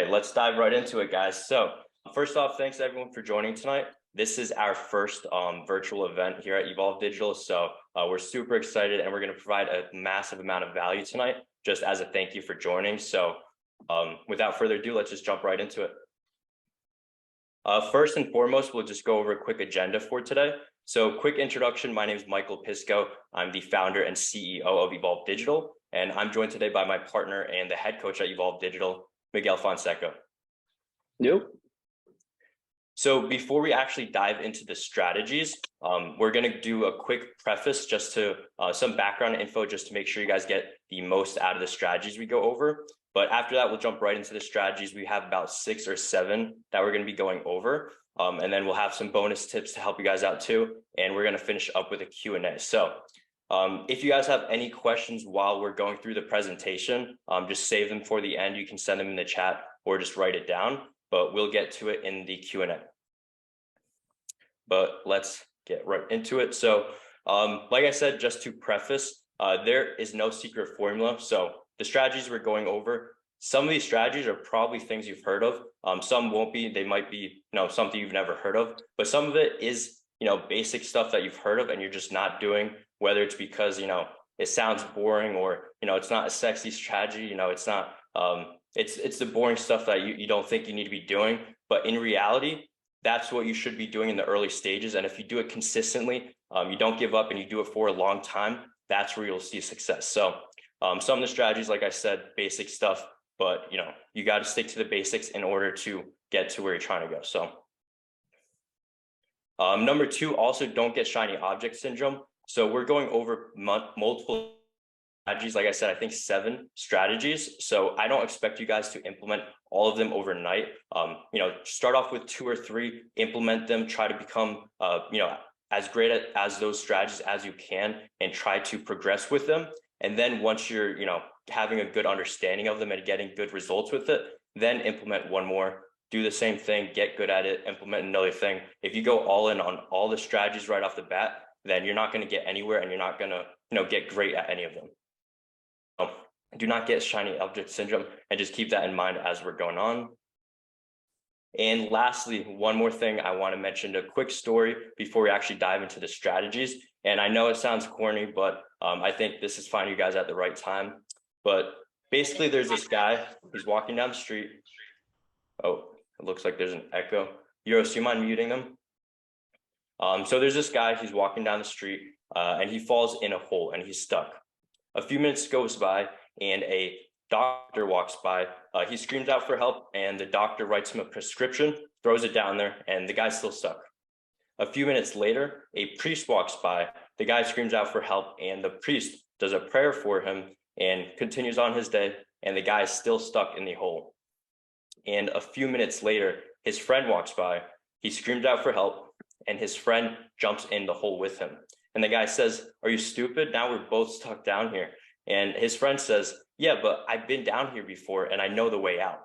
Okay, let's dive right into it, guys. So first off, thanks everyone for joining tonight. This is our first virtual event here at Evolve Digital. So we're super excited and we're going to provide a massive amount of value tonight, just as a thank you for joining. So without further ado, let's just jump right into it. First and foremost, we'll just go over a quick agenda for today. So quick introduction, my name is Michael Pisco. I'm the founder and CEO of Evolve Digital, and I'm joined today by my partner and the head coach at Evolve Digital, Miguel Fonseca. Nope. So before we actually dive into the strategies, we're going to do a quick preface just to some background info just to make sure you guys get the most out of the strategies we go over. But after that, we'll jump right into the strategies. We have about 6 or 7 that we're going to be going over. And then we'll have some bonus tips to help you guys out too. And we're going to finish up with a Q&A. So if you guys have any questions while we're going through the presentation, just save them for the end. You can send them in the chat or just write it down, but we'll get to it in the Q&A. But let's get right into it. So like I said, just to preface, there is no secret formula. So the strategies we're going over, some of these strategies are probably things you've heard of. Some won't be, they might be, something you've never heard of, but some of it is, basic stuff that you've heard of and you're just not doing, whether it's because, it sounds boring or, it's not a sexy strategy, it's not, it's the boring stuff that you don't think you need to be doing. But in reality, that's what you should be doing in the early stages. And if you do it consistently, you don't give up and you do it for a long time, that's where you'll see success. So some of the strategies, like I said, basic stuff, but you got to stick to the basics in order to get to where you're trying to go. So number 2, also don't get shiny object syndrome. So we're going over multiple strategies. Like I said, I think 7 strategies. So I don't expect you guys to implement all of them overnight. Start off with 2 or 3, implement them, try to become, as great as those strategies as you can and try to progress with them. And then once you're, having a good understanding of them and getting good results with it, then implement one more, do the same thing, get good at it, implement another thing. If you go all in on all the strategies right off the bat, then you're not going to get anywhere and you're not going to, get great at any of them. Do not get shiny object syndrome and just keep that in mind as we're going on. And lastly, one more thing I want to mention, a quick story before we actually dive into the strategies. And I know it sounds corny, but I think this is finding you guys at the right time. But basically there's this guy, he's walking down the street. Oh, it looks like there's an echo. Euros, do you mind muting them? So there's this guy, he's walking down the street and he falls in a hole and he's stuck. A few minutes goes by and a doctor walks by. He screams out for help and the doctor writes him a prescription, throws it down there, and the guy's still stuck. A few minutes later, a priest walks by. The guy screams out for help and the priest does a prayer for him and continues on his day, and the guy is still stuck in the hole. And a few minutes later, his friend walks by. He screams out for help and his friend jumps in the hole with him. And the guy says, "Are you stupid? Now we're both stuck down here." And his friend says, "Yeah, but I've been down here before and I know the way out."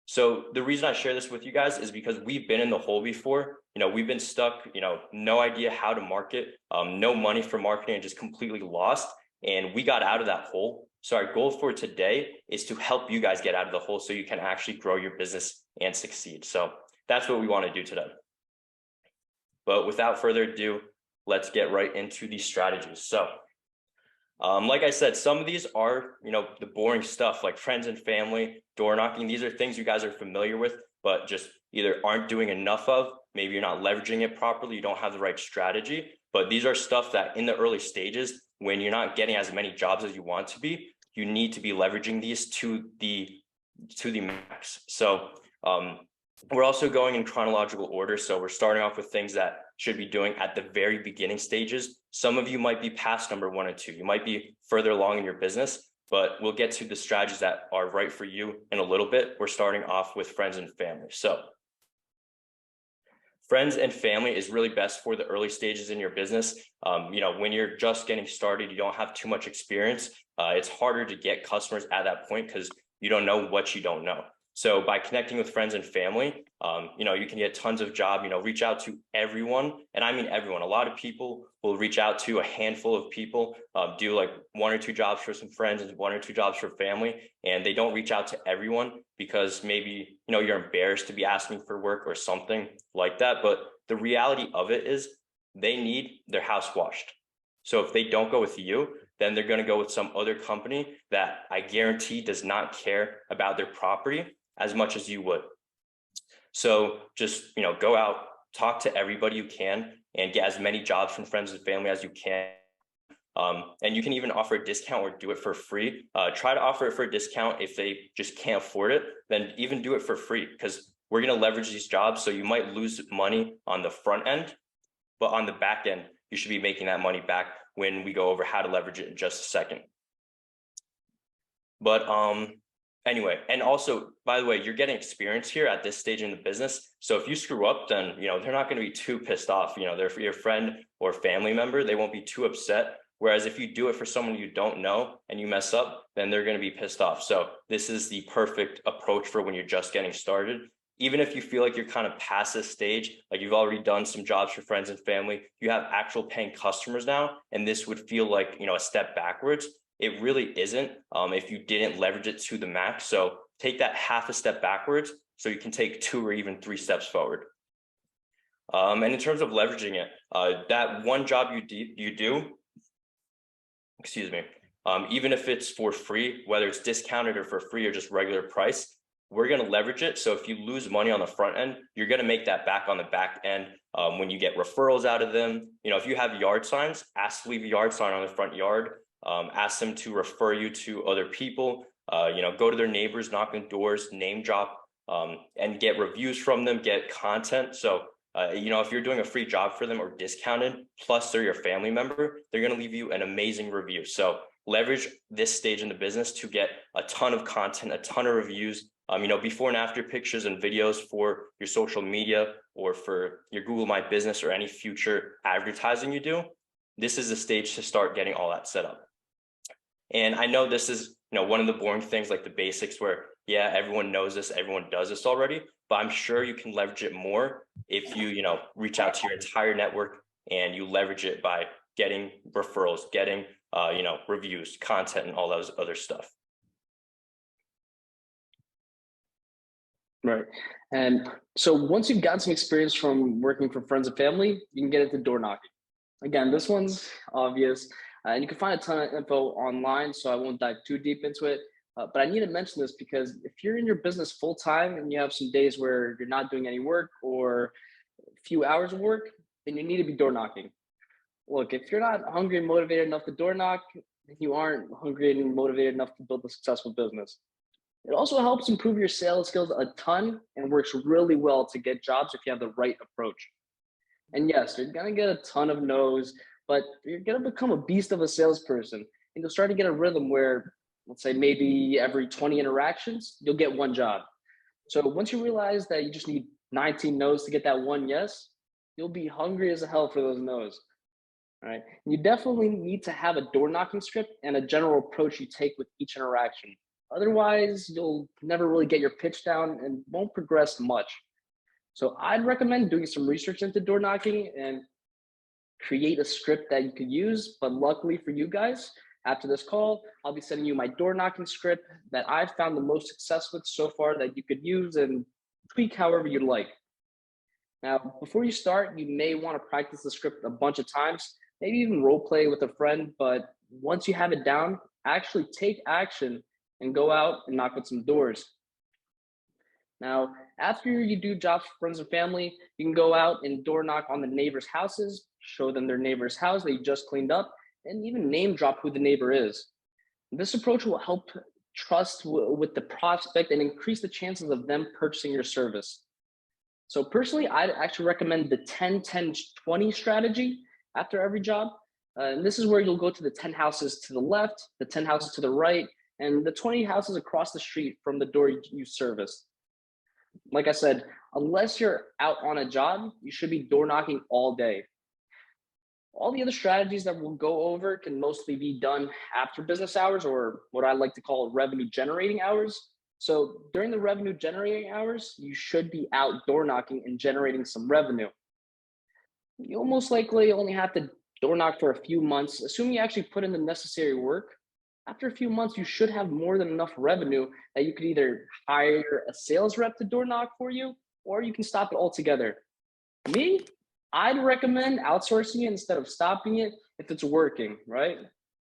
So the reason I share this with you guys is because we've been in the hole before. We've been stuck, no idea how to market, no money for marketing, and just completely lost. And we got out of that hole. So our goal for today is to help you guys get out of the hole so you can actually grow your business and succeed. So that's what we want to do today. But without further ado, let's get right into these strategies. So like I said, some of these are, the boring stuff like friends and family, door knocking. These are things you guys are familiar with, but just either aren't doing enough of. Maybe you're not leveraging it properly. You don't have the right strategy. But these are stuff that in the early stages, when you're not getting as many jobs as you want to be, you need to be leveraging these to the max. So we're also going in chronological order. So we're starting off with things that should be doing at the very beginning stages. Some of you might be past number 1 and 2. You might be further along in your business, but we'll get to the strategies that are right for you in a little bit. We're starting off with friends and family. So friends and family is really best for the early stages in your business. When you're just getting started, you don't have too much experience. It's harder to get customers at that point because you don't know what you don't know. So by connecting with friends and family, you can get tons of job, reach out to everyone. And I mean everyone. A lot of people will reach out to a handful of people, do like 1 or 2 jobs for some friends and 1 or 2 jobs for family. And they don't reach out to everyone because maybe, you're embarrassed to be asking for work or something like that. But the reality of it is they need their house washed. So if they don't go with you, then they're going to go with some other company that I guarantee does not care about their property as much as you would. So just, go out, talk to everybody you can, and get as many jobs from friends and family as you can. And you can even offer a discount or do it for free. Try to offer it for a discount. If they just can't afford it, then even do it for free, because we're going to leverage these jobs. So you might lose money on the front end, but on the back end, you should be making that money back when we go over how to leverage it in just a second. But anyway, and also, by the way, you're getting experience here at this stage in the business. So if you screw up, then, they're not going to be too pissed off. They're your friend or family member. They won't be too upset. Whereas if you do it for someone you don't know and you mess up, then they're going to be pissed off. So this is the perfect approach for when you're just getting started. Even if you feel like you're kind of past this stage, like you've already done some jobs for friends and family, you have actual paying customers now, and this would feel like, a step backwards. It really isn't if you didn't leverage it to the max. So take that half a step backwards so you can take 2 or even 3 steps forward. And in terms of leveraging it, that one job you do, excuse me, even if it's for free, whether it's discounted or for free or just regular price, we're going to leverage it. So if you lose money on the front end, you're going to make that back on the back end when you get referrals out of them. If you have yard signs, ask to leave a yard sign on the front yard. Ask them to refer you to other people. Go to their neighbors, knock on doors, name drop, and get reviews from them, get content. So if you're doing a free job for them or discounted, plus they're your family member, they're going to leave you an amazing review. So leverage this stage in the business to get a ton of content, a ton of reviews, before and after pictures and videos for your social media or for your Google My Business or any future advertising you do. This is the stage to start getting all that set up. And I know this is, one of the boring things, like the basics where, yeah, everyone knows this, everyone does this already, but I'm sure you can leverage it more if you, reach out to your entire network and you leverage it by getting referrals, getting, reviews, content, and all those other stuff. Right. And so once you've gotten some experience from working for friends and family, you can get into door knocking. Again, this one's obvious, and you can find a ton of info online, so I won't dive too deep into it. But I need to mention this because if you're in your business full time and you have some days where you're not doing any work or a few hours of work, then you need to be door knocking. Look, if you're not hungry and motivated enough to door knock, you aren't hungry and motivated enough to build a successful business. It also helps improve your sales skills a ton and works really well to get jobs if you have the right approach. And yes, you're gonna get a ton of no's, but you're gonna become a beast of a salesperson. And you'll start to get a rhythm where, let's say, maybe every 20 interactions, you'll get one job. So once you realize that you just need 19 no's to get that one yes, you'll be hungry as hell for those no's. All right. You definitely need to have a door knocking script and a general approach you take with each interaction. Otherwise, you'll never really get your pitch down and won't progress much. So I'd recommend doing some research into door knocking and create a script that you could use. But luckily for you guys, after this call, I'll be sending you my door knocking script that I've found the most success with so far that you could use and tweak however you'd like. Now, before you start, you may want to practice the script a bunch of times, maybe even role play with a friend. But once you have it down, actually take action and go out and knock on some doors. Now, after you do jobs for friends and family, you can go out and door knock on the neighbors' houses, show them their neighbor's house they just cleaned up, and even name drop who the neighbor is. This approach will help trust with the prospect and increase the chances of them purchasing your service. So personally, I'd actually recommend the 10-10-20 strategy after every job. And this is where you'll go to the 10 houses to the left, the 10 houses to the right, and the 20 houses across the street from the door you service. Like I said, unless you're out on a job, you should be door knocking all day. All the other strategies that we'll go over can mostly be done after business hours, or what I like to call revenue generating hours. So during the revenue generating hours, you should be out door knocking and generating some revenue. You'll most likely only have to door knock for a few months, assuming you actually put in the necessary work. After a few months, you should have more than enough revenue that you could either hire a sales rep to door knock for you, or you can stop it altogether. Me, I'd recommend outsourcing it instead of stopping it if it's working, right?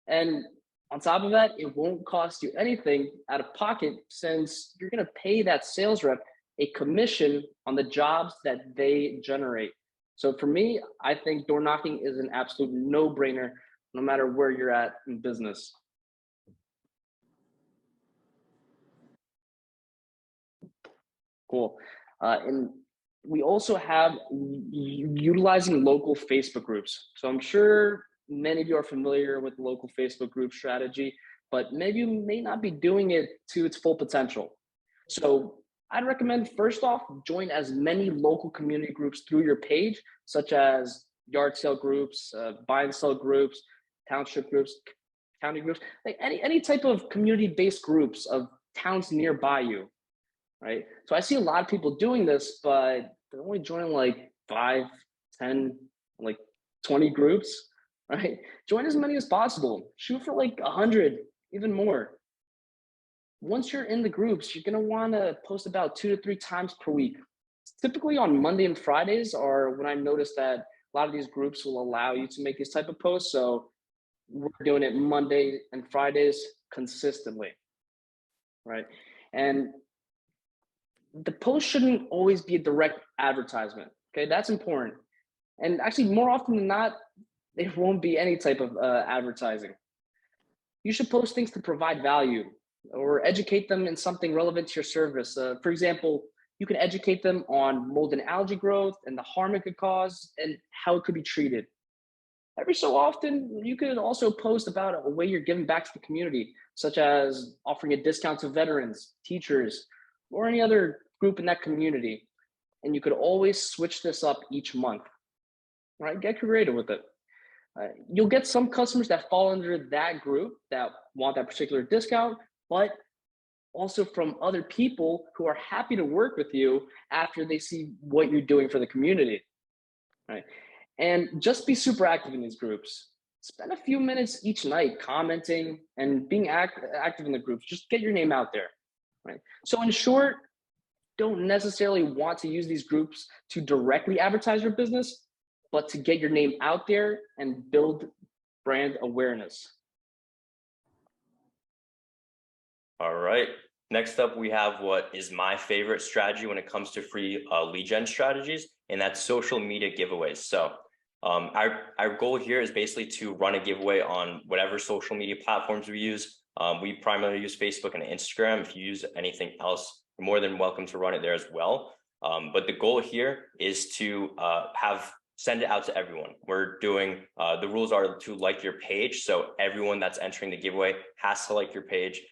And on top of that, it won't cost you anything out of pocket since you're going to pay that sales rep a commission on the jobs that they generate. So for me, I think door knocking is an absolute no brainer no matter where you're at in business. Cool. And we also have utilizing local Facebook groups. So I'm sure many of you are familiar with local Facebook group strategy, but maybe you may not be doing it to its full potential. So I'd recommend first off, join as many local community groups through your page, such as yard sale groups, buy and sell groups, township groups, county groups, like any type of community-based groups of towns nearby you, right? So I see a lot of people doing this, but they're only joining like 5, 10, like 20 groups, right? Join as many as possible. Shoot for like 100, even more. Once you're in the groups, you're gonna wanna post about 2 to 3 times per week. Typically on Monday and Fridays are when I noticed that a lot of these groups will allow you to make these type of posts. So we're doing it Monday and Fridays consistently, right? And the post shouldn't always be a direct advertisement. Okay, that's important. And actually, more often than not, there won't be any type of advertising. You should post things to provide value or educate them in something relevant to your service. For example, you can educate them on mold and algae growth and the harm it could cause and how it could be treated. Every so often, you could also post about a way you're giving back to the community, such as offering a discount to veterans, teachers, or any other group in that community. And you could always switch this up each month, right? Get creative with it. You'll get some customers that fall under that group that want that particular discount, but also from other people who are happy to work with you after they see what you're doing for the community, right? And just be super active in these groups. Spend a few minutes each night commenting and being active in the groups. Just get your name out there, right? So in short, don't necessarily want to use these groups to directly advertise your business, but to get your name out there and build brand awareness. All right. Next up, we have what is my favorite strategy when it comes to free lead gen strategies, and that's social media giveaways. So our goal here is basically to run a giveaway on whatever social media platforms we use. We primarily use Facebook and Instagram. If you use anything else, you're more than welcome to run it there as well. But the goal here is to send it out to everyone. We're doing, the rules are to like your page. So everyone that's entering the giveaway has to like your page,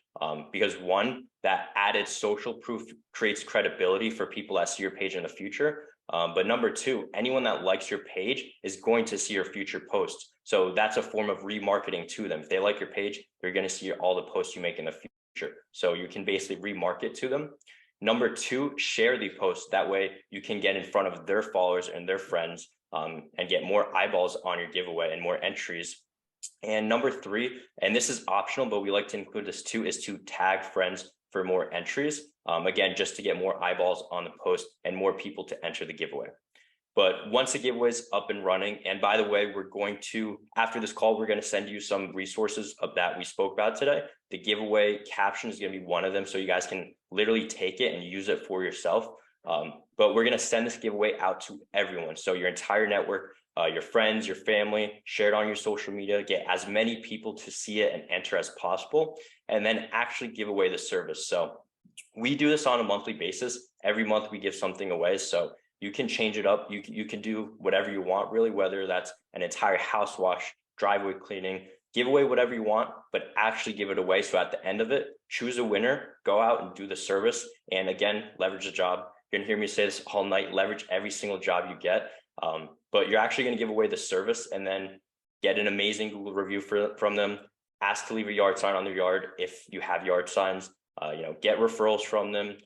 because one, that added social proof creates credibility for people that see your page in the future. But number two, anyone that likes your page is going to see your future posts. So that's a form of remarketing to them. If they like your page, they're going to see all the posts you make in the future. So you can basically remarket to them. Number two, share the post. That way you can get in front of their followers and their friends, and get more eyeballs on your giveaway and more entries. And number three, and this is optional, but we like to include this too, is to tag friends for more entries. Again, just to get more eyeballs on the post and more people to enter the giveaway. But once the giveaway is up and running, and by the way, we're going to, after this call, we're going to send you some resources of that we spoke about today. The giveaway caption is going to be one of them, so you guys can literally take it and use it for yourself. But we're going to send this giveaway out to everyone. So your entire network, your friends, your family, share it on your social media, get as many people to see it and enter as possible, and then actually give away the service. So we do this on a monthly basis. Every month we give something away. So you can change it up. You can do whatever you want, really, whether that's an entire house wash, driveway cleaning, give away whatever you want, but actually give it away. So at the end of it, choose a winner, go out and do the service. And again, leverage the job. You're gonna hear me say this all night, leverage every single job you get. But you're actually gonna give away the service and then get an amazing Google review from them. Ask to leave a yard sign on their yard if you have yard signs. get referrals from them,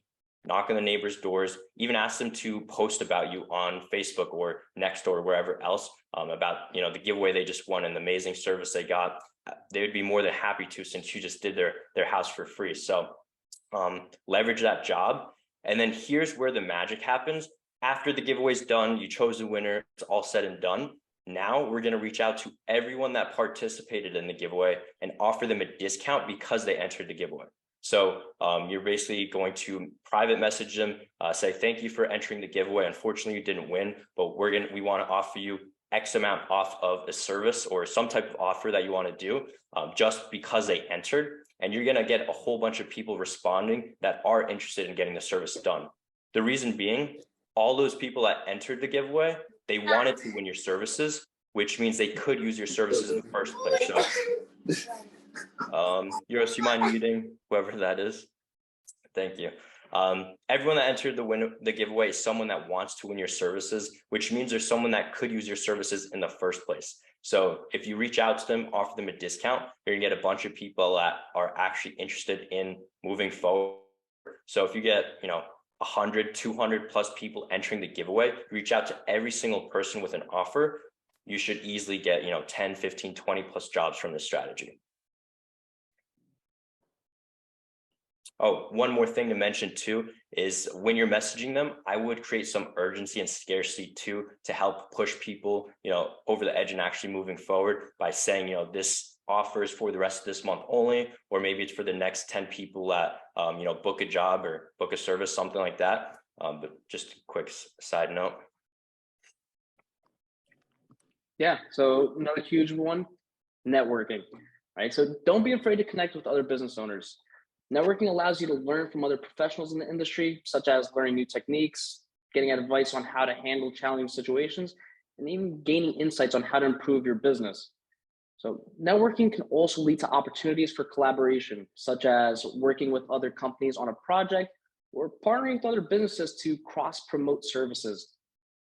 knock on the neighbors' doors, even ask them to post about you on Facebook or Nextdoor or wherever else, about the giveaway they just won and the amazing service they got. They would be more than happy to, since you just did their house for free. So leverage that job. And then here's where the magic happens. After the giveaway's done, you chose a winner, it's all said and done. Now we're going to reach out to everyone that participated in the giveaway and offer them a discount because they entered the giveaway. So you're basically going to private message them, say, thank you for entering the giveaway. Unfortunately, you didn't win, but we want to offer you X amount off of a service or some type of offer that you want to do, just because they entered. And you're going to get a whole bunch of people responding that are interested in getting the service done. The reason being, all those people that entered the giveaway, they wanted to win your services, which means they could use your services in the first place. So Euros, you mind muting whoever that is? Thank you. Everyone that entered the giveaway is someone that wants to win your services, which means there's someone that could use your services in the first place. So if you reach out to them, offer them a discount, you're gonna get a bunch of people that are actually interested in moving forward. So if you get 100, 200 plus people entering the giveaway, reach out to every single person with an offer, you should easily get 10, 15, 20 plus jobs from this strategy. Oh, one more thing to mention too is when you're messaging them, I would create some urgency and scarcity too to help push people, over the edge and actually moving forward by saying, this offer is for the rest of this month only, or maybe it's for the next 10 people that, book a job or book a service, something like that. But just a quick side note. Yeah. So another huge one, networking, right? So don't be afraid to connect with other business owners. Networking allows you to learn from other professionals in the industry, such as learning new techniques, getting advice on how to handle challenging situations, and even gaining insights on how to improve your business. So networking can also lead to opportunities for collaboration, such as working with other companies on a project or partnering with other businesses to cross-promote services.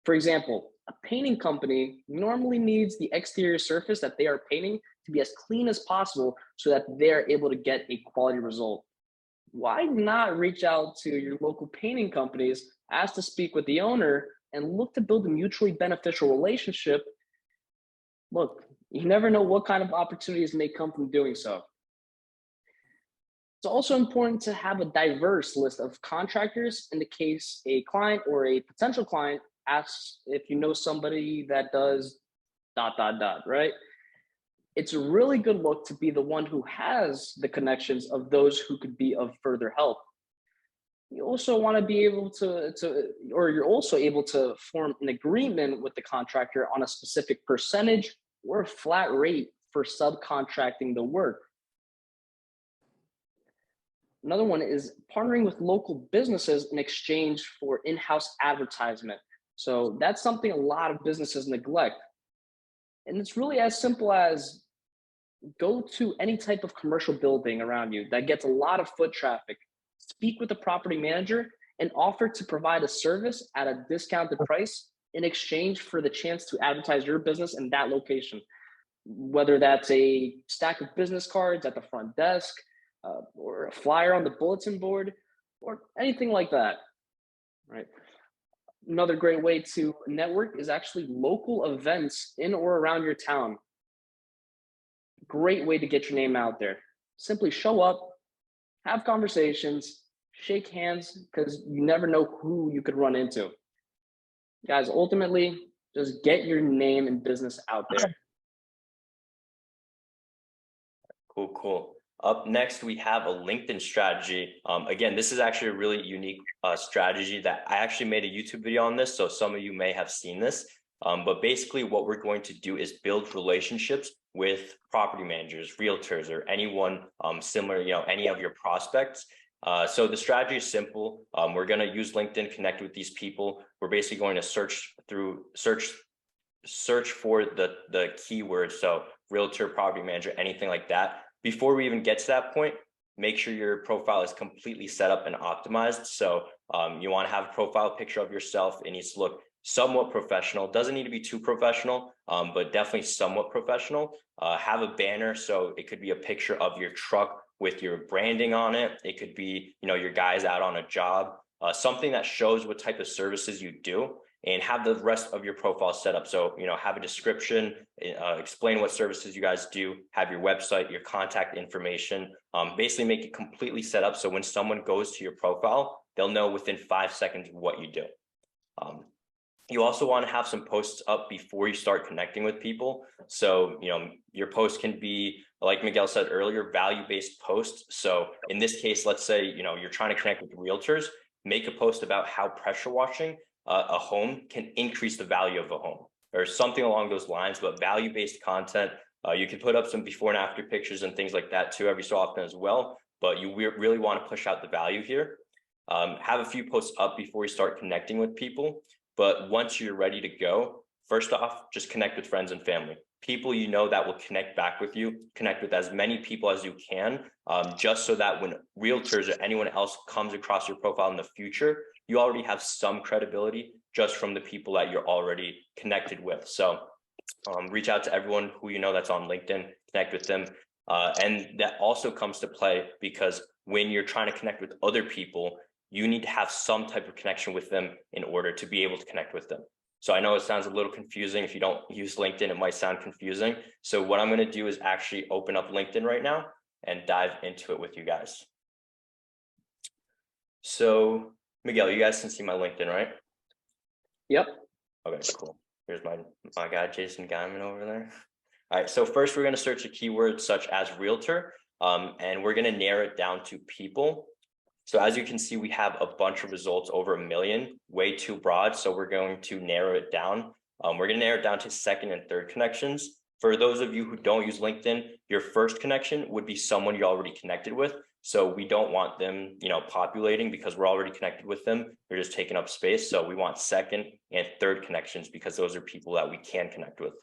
For example, a painting company normally needs the exterior surface that they are painting to be as clean as possible so that they're able to get a quality result. Why not reach out to your local painting companies, ask to speak with the owner, and look to build a mutually beneficial relationship? Look, you never know what kind of opportunities may come from doing so. It's also important to have a diverse list of contractors in the case a client or a potential client asks if you know somebody that does ... right? It's a really good look to be the one who has the connections of those who could be of further help. You also want to be able or you're also able to form an agreement with the contractor on a specific percentage or a flat rate for subcontracting the work. Another one is partnering with local businesses in exchange for in-house advertisement. So that's something a lot of businesses neglect. And it's really as simple as go to any type of commercial building around you that gets a lot of foot traffic, speak with the property manager, and offer to provide a service at a discounted price in exchange for the chance to advertise your business in that location. Whether that's a stack of business cards at the front desk, or a flyer on the bulletin board, or anything like that, right? Another great way to network is actually local events in or around your town. Great way to get your name out there. Simply show up, have conversations, shake hands, because you never know who you could run into. Guys, ultimately, just get your name and business out there. Cool. Up next, we have a LinkedIn strategy. Again, this is actually a really unique strategy that I actually made a YouTube video on this, so some of you may have seen this. But basically what we're going to do is build relationships with property managers, realtors, or anyone similar, any of your prospects. So the strategy is simple. We're going to use LinkedIn, connect with these people. We're basically going to search for the keywords. So realtor, property manager, anything like that. Before we even get to that point, make sure your profile is completely set up and optimized. So you want to have a profile picture of yourself. It needs to look somewhat professional. Doesn't need to be too professional, but definitely somewhat professional. Have a banner, so it could be a picture of your truck with your branding on it. It could be, your guys out on a job, something that shows what type of services you do, and have the rest of your profile set up. So, have a description, explain what services you guys do, have your website, your contact information, basically make it completely set up. So when someone goes to your profile, they'll know within 5 seconds what you do. You also want to have some posts up before you start connecting with people. So, your post can be, like Miguel said earlier, value-based posts. So in this case, let's say, you're trying to connect with realtors, make a post about how pressure washing a home can increase the value of a home or something along those lines. But value-based content, you can put up some before and after pictures and things like that too every so often as well. But you really want to push out the value here. Have a few posts up before you start connecting with people. But once you're ready to go, first off, just connect with friends and family. People that will connect back with you, connect with as many people as you can, just so that when realtors or anyone else comes across your profile in the future, you already have some credibility just from the people that you're already connected with. So reach out to everyone who that's on LinkedIn, connect with them. And that also comes to play because when you're trying to connect with other people, you need to have some type of connection with them in order to be able to connect with them. So I know it sounds a little confusing. If you don't use LinkedIn, it might sound confusing. So what I'm going to do is actually open up LinkedIn right now and dive into it with you guys. So Miguel, you guys can see my LinkedIn, right? Yep. Okay, cool. Here's my guy, Jason Guyman over there. All right, so first we're going to search a keyword such as realtor, and we're going to narrow it down to people. So as you can see, we have a bunch of results, over 1 million, way too broad. So we're going to narrow it down. We're going to narrow it down to second and third connections. For those of you who don't use LinkedIn, your first connection would be someone you're already connected with. So we don't want them, populating because we're already connected with them. They're just taking up space. So we want second and third connections because those are people that we can connect with.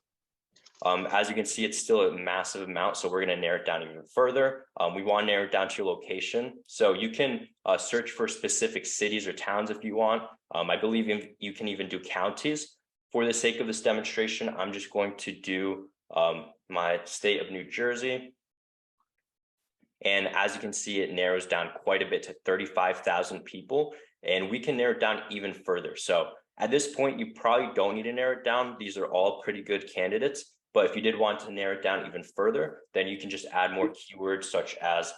As you can see, it's still a massive amount, so we're going to narrow it down even further. We want to narrow it down to your location. So you can search for specific cities or towns if you want. I believe you can even do counties. For the sake of this demonstration, I'm just going to do my state of New Jersey. And as you can see, it narrows down quite a bit to 35,000 people, and we can narrow it down even further. So at this point, you probably don't need to narrow it down. These are all pretty good candidates. But if you did want to narrow it down even further, then you can just add more keywords such as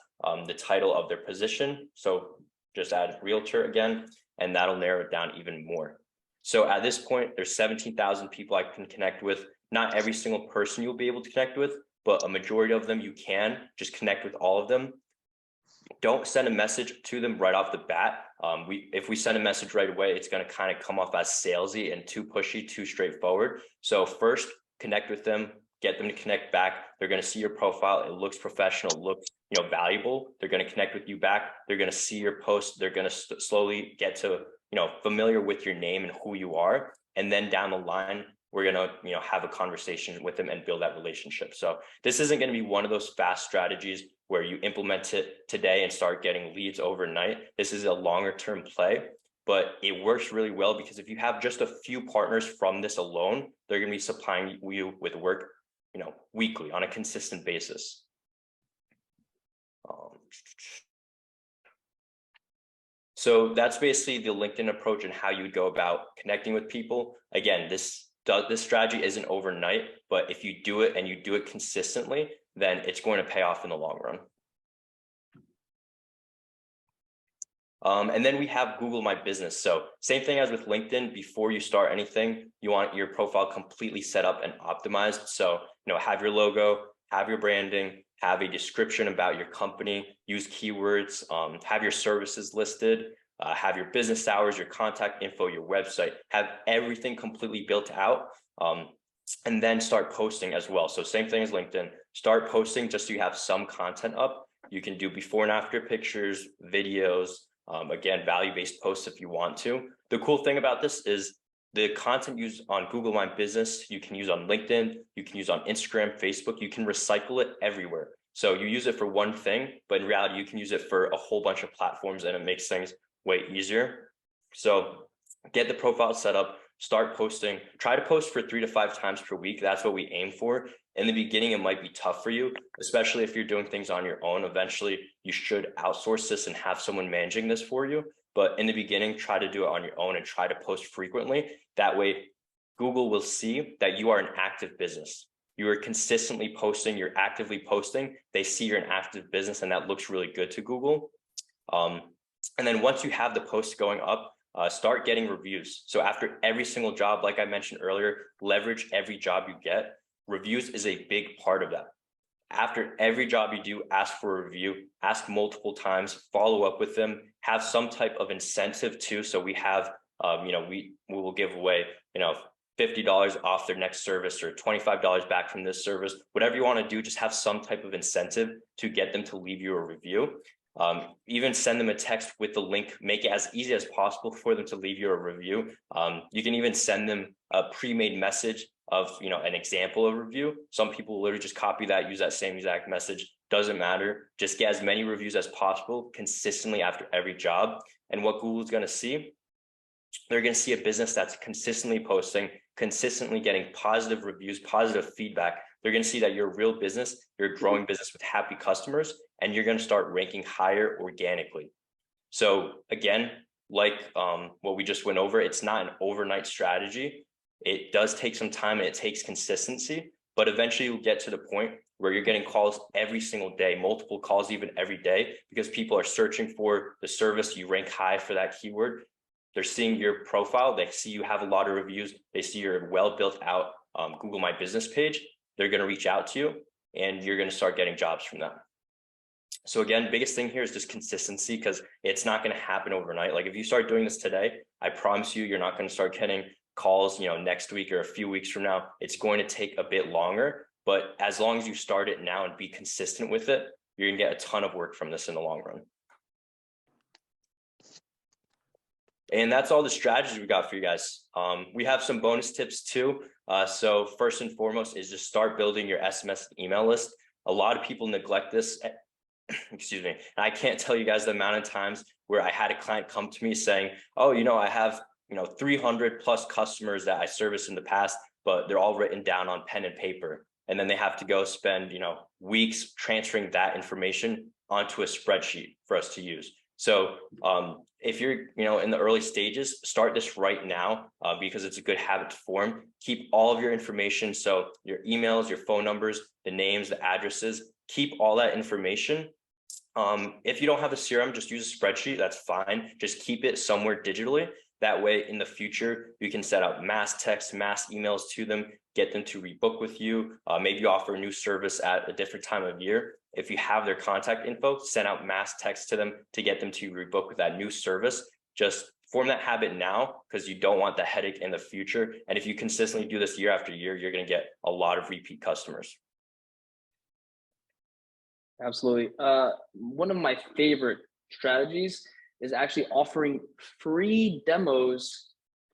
the title of their position. So just add realtor again, and that'll narrow it down even more. So at this point, there's 17,000 people I can connect with. Not every single person you'll be able to connect with, but a majority of them you can. Just connect with all of them. Don't send a message to them right off the bat. If we send a message right away, it's going to kind of come off as salesy and too pushy, too straightforward. So first, connect with them, get them to connect back. They're going to see your profile. It looks professional, looks valuable. They're going to connect with you back. They're going to see your post. They're going to slowly get to familiar with your name and who you are. And then down the line, we're going to have a conversation with them and build that relationship. So this isn't going to be one of those fast strategies where you implement it today and start getting leads overnight. This is a longer term play. But it works really well because if you have just a few partners from this alone, they're going to be supplying you with work, weekly on a consistent basis. So that's basically the LinkedIn approach and how you would go about connecting with people. Again, this strategy isn't overnight, but if you do it and you do it consistently, then it's going to pay off in the long run. And then we have Google My Business. So same thing as with LinkedIn. Before you start anything, you want your profile completely set up and optimized. So, have your logo, have your branding, have a description about your company, use keywords, have your services listed, have your business hours, your contact info, your website, have everything completely built out. And then start posting as well. So same thing as LinkedIn, start posting just so you have some content up. You can do before and after pictures, videos, again, value-based posts if you want to. The cool thing about this is the content used on Google My Business, you can use on LinkedIn, you can use on Instagram, Facebook, you can recycle it everywhere. So you use it for one thing, but in reality, you can use it for a whole bunch of platforms and it makes things way easier. So get the profile set up, start posting, try to post for 3 to 5 times per week. That's what we aim for. In the beginning, it might be tough for you, especially if you're doing things on your own. Eventually, you should outsource this and have someone managing this for you. But in the beginning, try to do it on your own and try to post frequently. That way, Google will see that you are an active business. You are consistently posting, you're actively posting. They see you're an active business, and that looks really good to Google. And then once you have the posts going up, start getting reviews. So after every single job, like I mentioned earlier, leverage every job you get. Reviews is a big part of that. After every job you do, ask for a review, ask multiple times, follow up with them, have some type of incentive too. So we have, we will give away, $50 off their next service or $25 back from this service. Whatever you want to do, just have some type of incentive to get them to leave you a review. Even send them a text with the link, make it as easy as possible for them to leave you a review. You can even send them a pre-made message of, an example of review. Some people literally just copy that, use that same exact message. Doesn't matter. Just get as many reviews as possible consistently after every job. And what Google's going to see, they're going to see a business that's consistently posting, consistently getting positive reviews, positive feedback. They're going to see that you're a real business, you're a growing business with happy customers, and you're going to start ranking higher organically. So again, like what we just went over, it's not an overnight strategy. It does take some time and it takes consistency, but eventually you'll get to the point where you're getting calls every single day, multiple calls even every day, because people are searching for the service. You rank high for that keyword. They're seeing your profile. They see you have a lot of reviews. They see your well built out Google My Business page. They're going to reach out to you and you're going to start getting jobs from them. So again, biggest thing here is just consistency, because it's not going to happen overnight. Like if you start doing this today, I promise you're not going to start getting calls, next week or a few weeks from now. It's going to take a bit longer, but as long as you start it now and be consistent with it, you're going to get a ton of work from this in the long run. And that's all the strategies we got for you guys. We have some bonus tips too. So first and foremost is just start building your SMS email list. A lot of people neglect this. Excuse me. And I can't tell you guys the amount of times where I had a client come to me saying, oh, I have 300 plus customers that I serviced in the past, but they're all written down on pen and paper. And then they have to go spend, weeks transferring that information onto a spreadsheet for us to use. So if you're, in the early stages, start this right now because it's a good habit to form. Keep all of your information. So your emails, your phone numbers, the names, the addresses, keep all that information. If you don't have a CRM, just use a spreadsheet. That's fine. Just keep it somewhere digitally. That way, in the future, you can set up mass texts, mass emails to them, get them to rebook with you. Maybe you offer a new service at a different time of year. If you have their contact info, send out mass texts to them to get them to rebook with that new service. Just form that habit now, because you don't want the headache in the future. And if you consistently do this year after year, you're going to get a lot of repeat customers. Absolutely. One of my favorite strategies is actually offering free demos,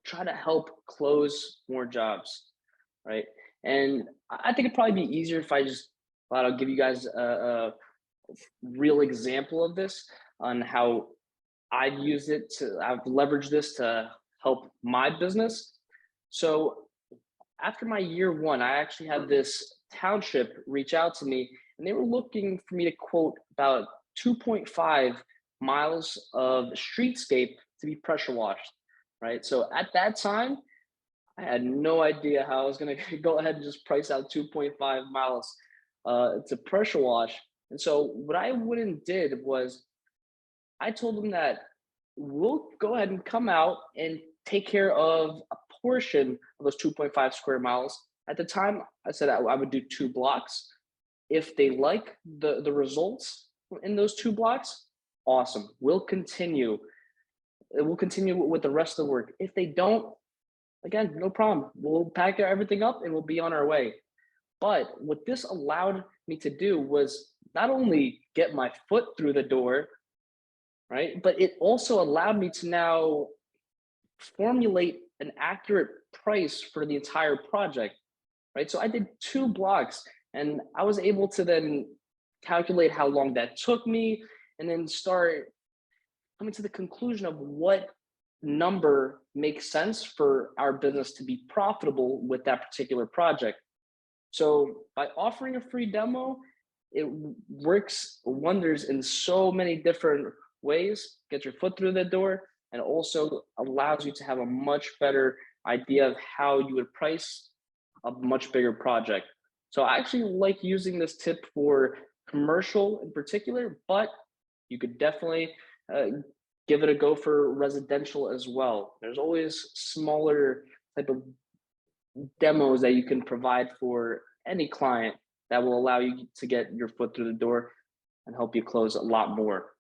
try to help close more jobs, right? And I think it'd probably be easier if I just I'll give you guys a real example of this on how I've leveraged this to help my business. So after my year one, I actually had this township reach out to me, and they were looking for me to quote about 2.5 miles of streetscape to be pressure washed, right? So at that time, I had no idea how I was going to go ahead and just price out 2.5 miles to pressure wash. And so what I went and did was I told them that we'll go ahead and come out and take care of a portion of those 2.5 square miles. At the time, I said I would do 2 blocks. If they like the results in those 2 blocks, awesome. We'll continue with the rest of the work. If they don't, again, no problem. We'll pack everything up and we'll be on our way. But what this allowed me to do was not only get my foot through the door, right? But it also allowed me to now formulate an accurate price for the entire project, right? So I did 2 blocks and I was able to then calculate how long that took me and then start coming to the conclusion of what number makes sense for our business to be profitable with that particular project. So by offering a free demo, it works wonders in so many different ways, get your foot through the door, and also allows you to have a much better idea of how you would price a much bigger project. So I actually like using this tip for commercial in particular, but you could definitely uh, give it a go for residential as well. There's always smaller type of demos that you can provide for any client that will allow you to get your foot through the door and help you close a lot more.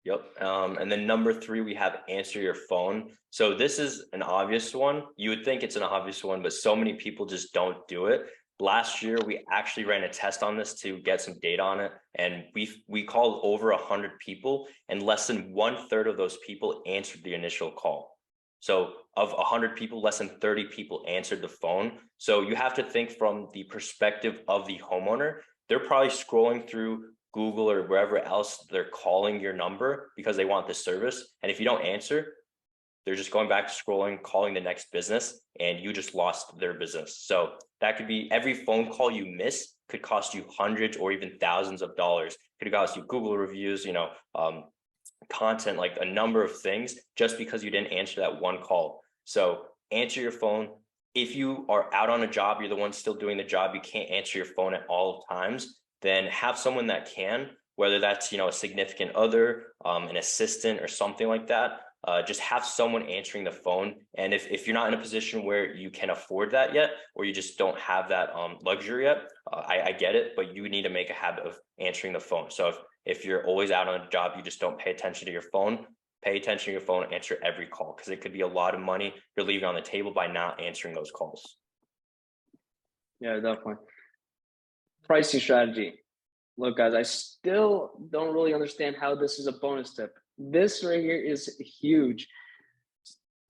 Yep. And then number three, we have answer your phone. So this is an obvious one. You would think it's an obvious one, but so many people just don't do it. Last year, we actually ran a test on this to get some data on it, and we called over 100 people, and less than 1/3 of those people answered the initial call. So of 100 people, less than 30 people answered the phone. So you have to think from the perspective of the homeowner. They're probably scrolling through Google or wherever else they're calling your number because they want this service. And if you don't answer, they're just going back to scrolling, calling the next business, and you just lost their business. So that could be every phone call you miss could cost you hundreds or even thousands of dollars. Could cost you Google reviews, content, like a number of things, just because you didn't answer that one call. So answer your phone. If you are out on a job, you're the one still doing the job, you can't answer your phone at all times, then have someone that can, whether that's, a significant other, an assistant or something like that. Just have someone answering the phone. And if you're not in a position where you can afford that yet, or you just don't have that luxury yet, I get it, but you need to make a habit of answering the phone. So if you're always out on a job, you just don't pay attention to your phone, pay attention to your phone, answer every call, because it could be a lot of money you're leaving on the table by not answering those calls. Yeah, definitely. Pricing strategy. Look, guys, I still don't really understand how this is a bonus tip. This right here is huge.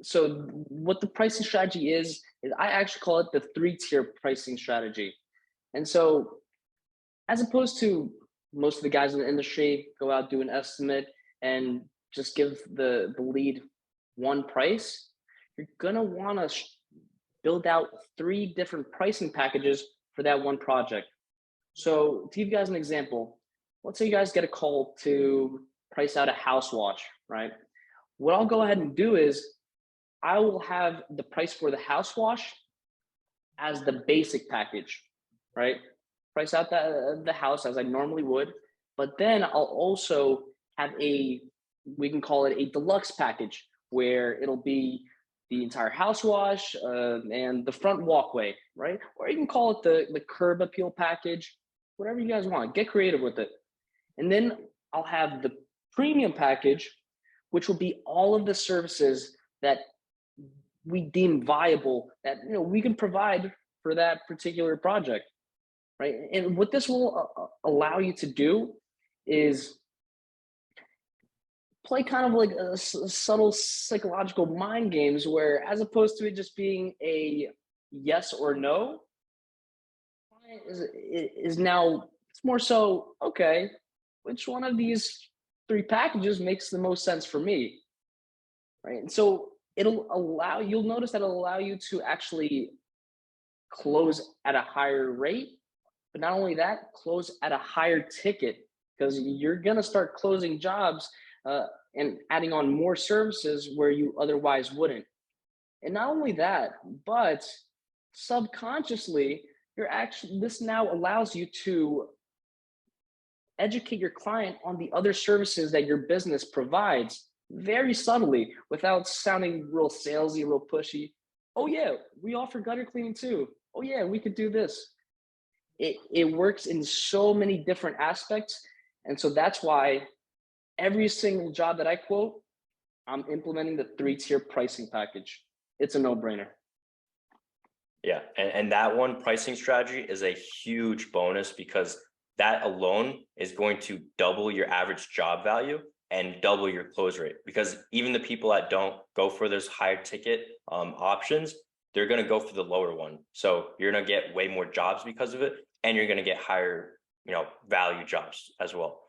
So what the pricing strategy is I actually call it the 3-tier pricing strategy. And so as opposed to most of the guys in the industry go out, do an estimate, and just give the lead one price, you're gonna want to build out 3 different pricing packages for that one project. So to give you guys an example, let's say you guys get a call to price out a house wash, right? What I'll go ahead and do is I will have the price for the house wash as the basic package, right? Price out the house as I normally would, but then I'll also have we can call it a deluxe package where it'll be the entire house wash and the front walkway, right? Or you can call it the curb appeal package, whatever you guys want. Get creative with it. And then I'll have the premium package, which will be all of the services that we deem viable that we can provide for that particular project, right? And what this will allow you to do is play kind of like a subtle psychological mind games where, as opposed to it just being a yes or no, is now it's more so, okay, which one of these 3 packages makes the most sense for me, right? And so you'll notice that it'll allow you to actually close at a higher rate, but not only that, close at a higher ticket, because you're going to start closing jobs and adding on more services where you otherwise wouldn't. And not only that, but subconsciously, this now allows you to educate your client on the other services that your business provides very subtly without sounding real salesy, real pushy. Oh yeah, we offer gutter cleaning too. Oh yeah, we could do this. It works in so many different aspects. And so that's why every single job that I quote, I'm implementing the 3-tier pricing package. It's a no-brainer. Yeah, and that one pricing strategy is a huge bonus because that alone is going to double your average job value and double your close rate. Because even the people that don't go for those higher ticket options, they're going to go for the lower one. So you're going to get way more jobs because of it, and you're going to get higher, value jobs as well.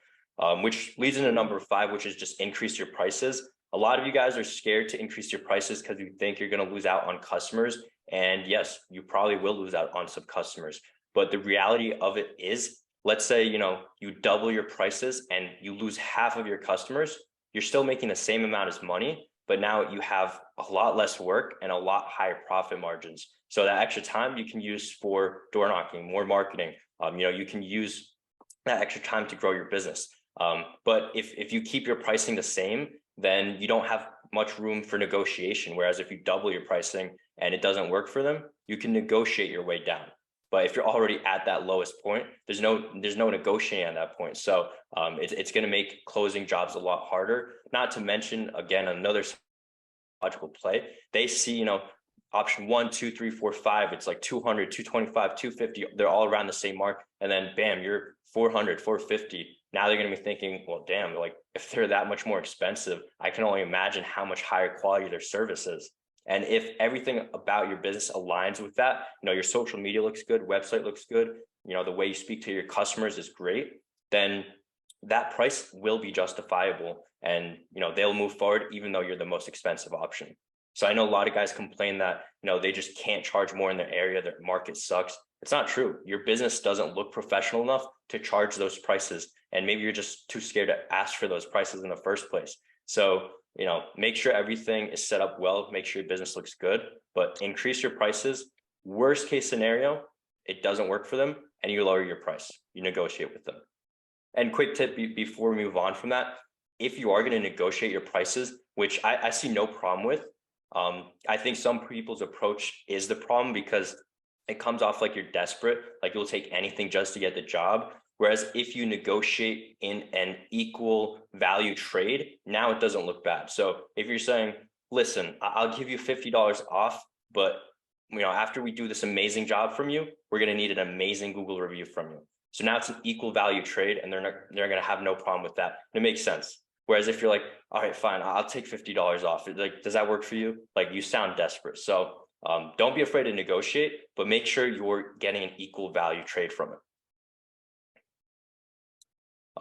Which leads into number 5, which is just increase your prices. A lot of you guys are scared to increase your prices because you think you're going to lose out on customers. And yes, you probably will lose out on some customers. But the reality of it is, let's say, you double your prices and you lose half of your customers, you're still making the same amount of money, but now you have a lot less work and a lot higher profit margins. So that extra time you can use for door knocking, more marketing. You can use that extra time to grow your business. But if you keep your pricing the same, then you don't have much room for negotiation. Whereas if you double your pricing and it doesn't work for them, you can negotiate your way down. But if you're already at that lowest point, there's no negotiating at that point. So it's going to make closing jobs a lot harder. Not to mention, again, another logical play. They see, option 1, 2, 3, 4, 5. It's like 200, 225, 250. They're all around the same mark. And then bam, you're 400, 450. Now they're going to be thinking, well, damn, like if they're that much more expensive, I can only imagine how much higher quality their service is. And if everything about your business aligns with that, your social media looks good, website looks good, the way you speak to your customers is great, then that price will be justifiable, and they'll move forward even though you're the most expensive option. So I know a lot of guys complain that they just can't charge more in their area, their market sucks. It's not true. Your business doesn't look professional enough to charge those prices, and maybe you're just too scared to ask for those prices in the first place. So make sure everything is set up well, make sure your business looks good, but increase your prices. Worst case scenario, it doesn't work for them and you lower your price, you negotiate with them. And quick tip before we move on from that, if you are going to negotiate your prices, which I see no problem with, I think some people's approach is the problem because it comes off like you're desperate, like you'll take anything just to get the job. Whereas if you negotiate in an equal value trade, now it doesn't look bad. So if you're saying, listen, I'll give you $50 off, but after we do this amazing job from you, we're going to need an amazing Google review from you. So now it's an equal value trade and they're going to have no problem with that. It makes sense. Whereas if you're like, all right, fine, I'll take $50 off. Like, does that work for you? Like, you sound desperate. So don't be afraid to negotiate, but make sure you're getting an equal value trade from it.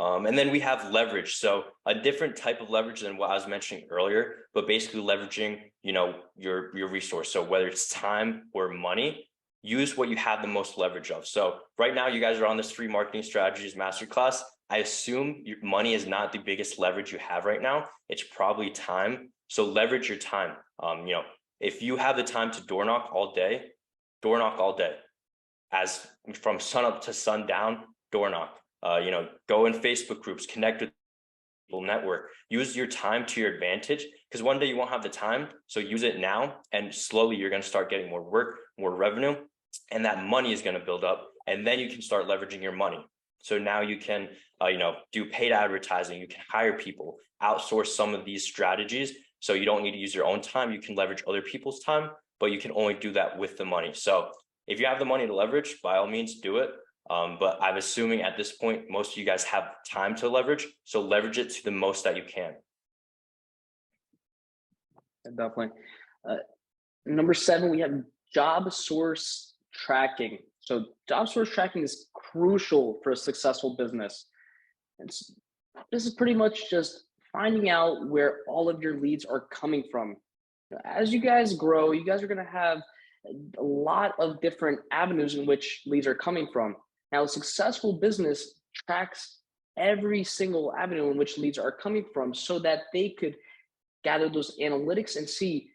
And then we have leverage. So a different type of leverage than what I was mentioning earlier, but basically leveraging, your resource. So whether it's time or money, use what you have the most leverage of. So right now you guys are on this free marketing strategies masterclass. I assume your money is not the biggest leverage you have right now. It's probably time. So leverage your time. If you have the time to door knock all day, as from sun up to sundown, door knock. Go in Facebook groups, connect with people, network, use your time to your advantage, because one day you won't have the time. So use it now, and slowly you're going to start getting more work, more revenue, and that money is going to build up, and then you can start leveraging your money. So now you can, do paid advertising, you can hire people, outsource some of these strategies. So you don't need to use your own time. You can leverage other people's time, but you can only do that with the money. So if you have the money to leverage, by all means do it. But I'm assuming at this point, most of you guys have time to leverage. So leverage it to the most that you can. Definitely. Number 7, we have job source tracking. So job source tracking is crucial for a successful business. This is pretty much just finding out where all of your leads are coming from. As you guys grow, you guys are going to have a lot of different avenues in which leads are coming from. Now, a successful business tracks every single avenue in which leads are coming from so that they could gather those analytics and see,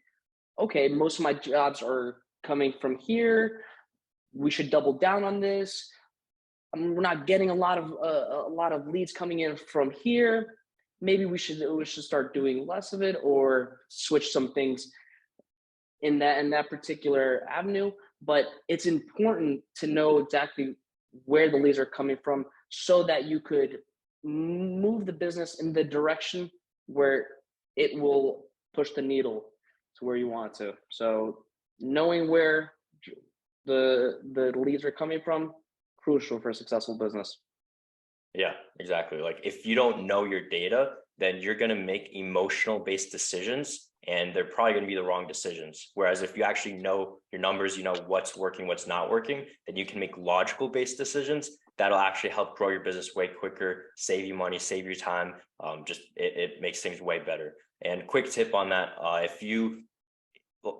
okay, most of my jobs are coming from here. We should double down on this. We're not getting a lot of leads coming in from here. Maybe we should start doing less of it or switch some things in that particular avenue. But it's important to know exactly where the leads are coming from so that you could move the business in the direction where it will push the needle to where you want to. So knowing where the leads are coming from, crucial for a successful business. Yeah, exactly. Like if you don't know your data, then you're going to make emotional based decisions and they're probably going to be the wrong decisions. Whereas if you actually know your numbers, you know what's working, what's not working, then you can make logical based decisions that'll actually help grow your business way quicker, save you money, save your time. It makes things way better. And quick tip on that, if you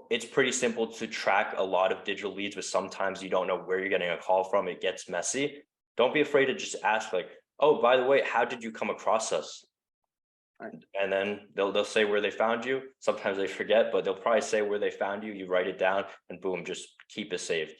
it's pretty simple to track a lot of digital leads, but sometimes you don't know where you're getting a call from. It gets messy. Don't be afraid to just ask, like, oh, by the way, how did you come across us? And then they'll say where they found you. Sometimes they forget, but they'll probably say where they found you. You write it down, and boom, just keep it saved.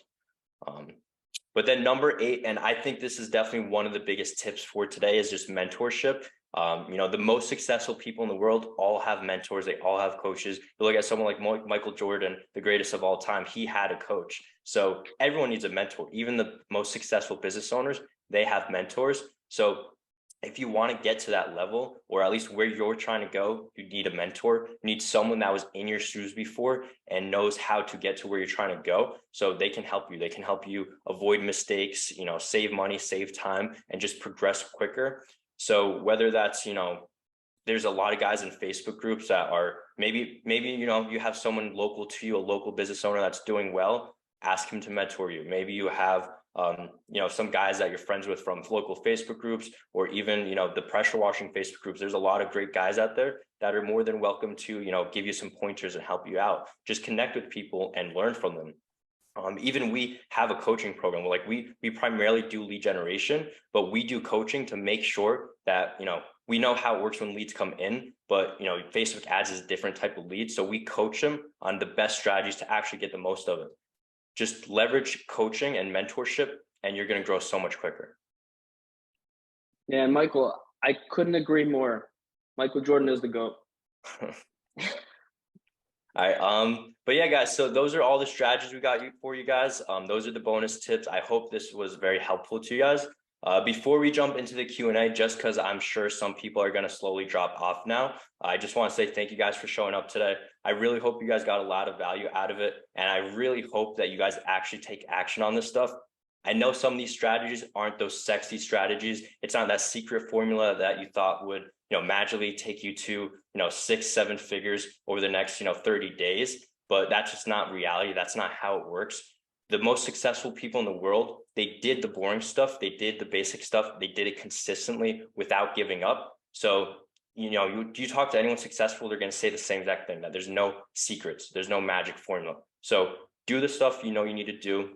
But then number 8, and I think this is definitely one of the biggest tips for today, is just mentorship. The most successful people in the world all have mentors. They all have coaches. You look at someone like Michael Jordan, the greatest of all time. He had a coach. So everyone needs a mentor. Even the most successful business owners, they have mentors. So if you want to get to that level, or at least where you're trying to go, you need a mentor. You need someone that was in your shoes before and knows how to get to where you're trying to go. So they can help you. They can help you avoid mistakes, save money, save time, and just progress quicker. So whether that's, there's a lot of guys in Facebook groups that are maybe, you have someone local to you, a local business owner that's doing well, ask him to mentor you. Maybe you have some guys that you're friends with from local Facebook groups, or even, the pressure washing Facebook groups. There's a lot of great guys out there that are more than welcome to, give you some pointers and help you out. Just connect with people and learn from them. Even we have a coaching program. Like we primarily do lead generation, but we do coaching to make sure that, we know how it works when leads come in, but, Facebook ads is a different type of lead. So we coach them on the best strategies to actually get the most of it. Just leverage coaching and mentorship, and you're going to grow so much quicker. Yeah, Michael, I couldn't agree more. Michael Jordan is the GOAT. All right. But yeah, guys, so those are all the strategies we got for you guys. Those are the bonus tips. I hope this was very helpful to you guys. Before we jump into the Q&A, just because I'm sure some people are going to slowly drop off now, I just want to say thank you guys for showing up today. I really hope you guys got a lot of value out of it. And I really hope that you guys actually take action on this stuff. I know some of these strategies aren't those sexy strategies. It's not that secret formula that you thought would, magically take you to, 6-7 figures over the next, 30 days. But that's just not reality. That's not how it works. The most successful people in the world, they did the boring stuff. They did the basic stuff. They did it consistently without giving up. So, you talk to anyone successful, they're going to say the same exact thing, that there's no secrets. There's no magic formula. So do the stuff you need to do.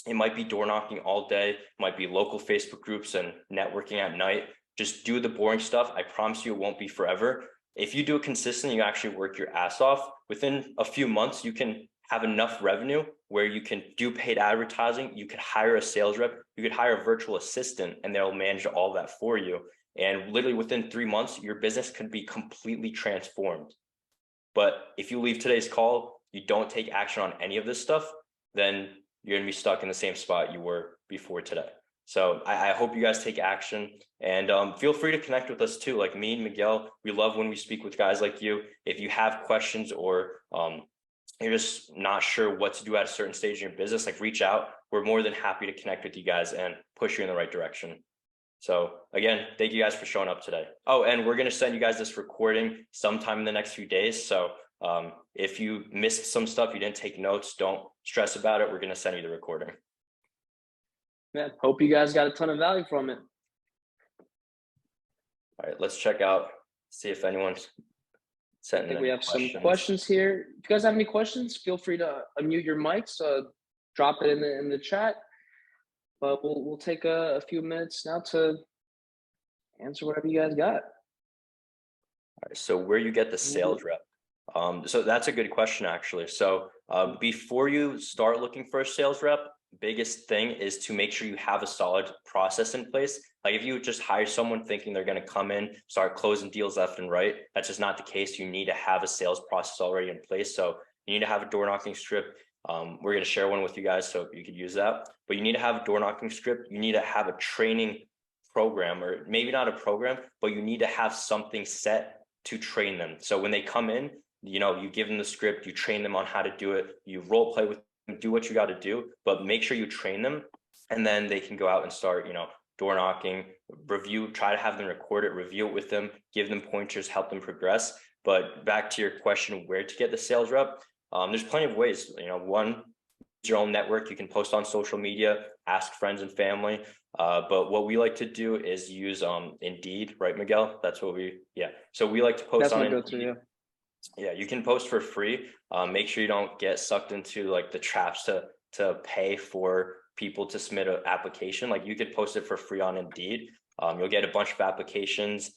It might be door knocking all day. It might be local Facebook groups and networking at night. Just do the boring stuff. I promise you it won't be forever. If you do it consistently, you actually work your ass off. Within a few months, you can have enough revenue where you can do paid advertising. You could hire a sales rep. You could hire a virtual assistant, and they'll manage all that for you. And literally within 3 months, your business could be completely transformed. But if you leave today's call, you don't take action on any of this stuff, then you're going to be stuck in the same spot you were before today. So I hope you guys take action, and feel free to connect with us too. Like me and Miguel, we love when we speak with guys like you. If you have questions, or you're just not sure what to do at a certain stage in your business, like reach out. We're more than happy to connect with you guys and push you in the right direction. So again, thank you guys for showing up today. Oh, and we're going to send you guys this recording sometime in the next few days. So if you missed some stuff, you didn't take notes, don't stress about it. We're going to send you the recording. Yeah, hope you guys got a ton of value from it. All right, let's check out, see if anyone's sending. I think we have some questions here. If you guys have any questions, feel free to unmute your mics, drop it in the chat. But we'll take a few minutes now to answer whatever you guys got. All right, so where you get the sales rep? So that's a good question, actually. So before you start looking for a sales rep, biggest thing is to make sure you have a solid process in place. Like if you just hire someone thinking they're going to come in, start closing deals left and right, that's just not the case. You need to have a sales process already in place. So you need to have a door knocking script. We're going to share one with you guys so you could use that. But you need to have a door knocking script. You need to have a training program, or maybe not a program, but you need to have something set to train them. So when they come in, you give them the script, you train them on how to do it, you role play with them, do what you got to do, but make sure you train them, and then they can go out and start, door knocking, try to have them record it, review it with them, give them pointers, help them progress. But back to your question, where to get the sales rep? There's plenty of ways. One, your own network. You can post on social media, ask friends and family. But what we like to do is use Indeed, right, Miguel? That's what so we like to post on Indeed. Yeah, you can post for free. Make sure you don't get sucked into like the traps to pay for people to submit an application. Like you could post it for free on Indeed. You'll get a bunch of applications.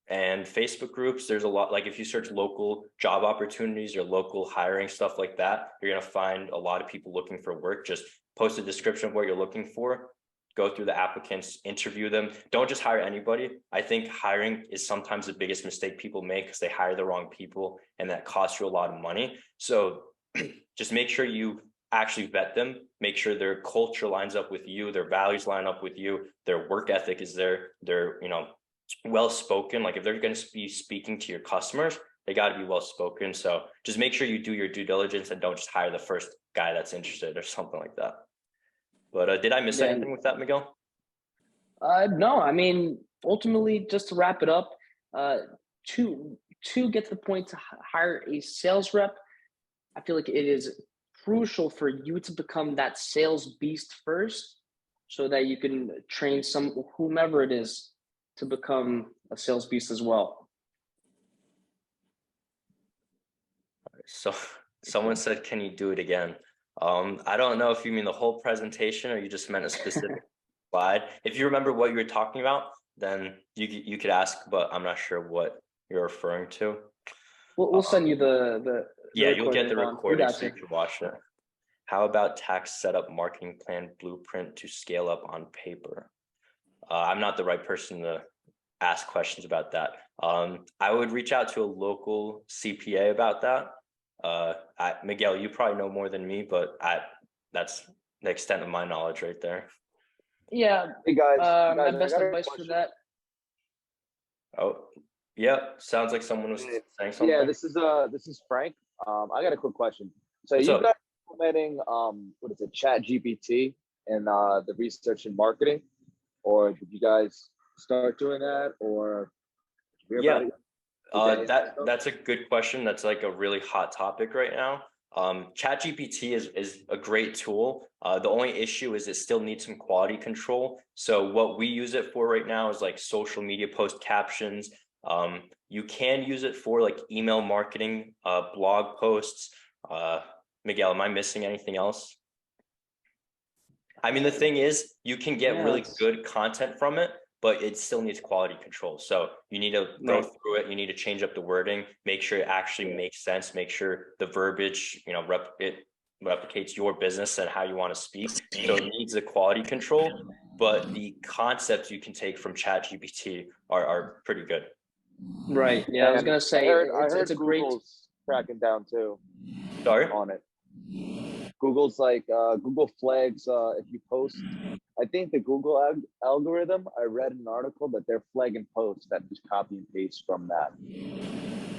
And Facebook groups, there's a lot, like if you search local job opportunities or local hiring, stuff like that, you're going to find a lot of people looking for work. Just post a description of what you're looking for, go through the applicants, interview them. Don't just hire anybody. I think hiring is sometimes the biggest mistake people make because they hire the wrong people and that costs you a lot of money. So just make sure you actually vet them, make sure their culture lines up with you, their values line up with you, their work ethic is there, they're, well spoken. Like if they're going to be speaking to your customers, they got to be well spoken. So just make sure you do your due diligence and don't just hire the first guy that's interested or something like that. But did I miss anything with that, Miguel? No, I mean, ultimately, just to wrap it up, to get to the point to hire a sales rep, I feel like it is crucial for you to become that sales beast first, so that you can train whomever it is to become a sales beast as well. So someone said, can you do it again? I don't know if you mean the whole presentation or you just meant a specific slide. If you remember what you were talking about, then you could ask, but I'm not sure what you're referring to. We'll send you the yeah, you'll get the recording so you you. can watch it. How about tax setup, marketing plan, blueprint to scale up on paper? I'm not the right person to ask questions about that. I would reach out to a local CPA about that. Miguel, you probably know more than me, but that's the extent of my knowledge right there. Yeah. Hey guys, My best advice for that. Oh, yeah. Sounds like someone was saying something. Yeah, this is Frank. I got a quick question. So What's you up? guys implementing what is it, Chat GPT and the research and marketing, or did you guys start doing that, or did you hear about it? That's a good question. That's like a really hot topic right now. ChatGPT is a great tool. The only issue is it still needs some quality control. So what we use it for right now is like social media post captions. You can use it for like email marketing, blog posts. Miguel, am I missing anything else? I mean, the thing is, you can get really good content from it, but it still needs quality control. So you need to go through it. You need to change up the wording, make sure it actually makes sense, make sure the verbiage, it replicates your business and how you want to speak. So it needs the quality control, but the concepts you can take from ChatGPT are pretty good. Right. Yeah, I was gonna say I heard it's a great. Google's cracking down too. Sorry? On it. Google's like Google flags if you post. I think the Google algorithm, I read an article that they're flagging posts that just copy and paste from that.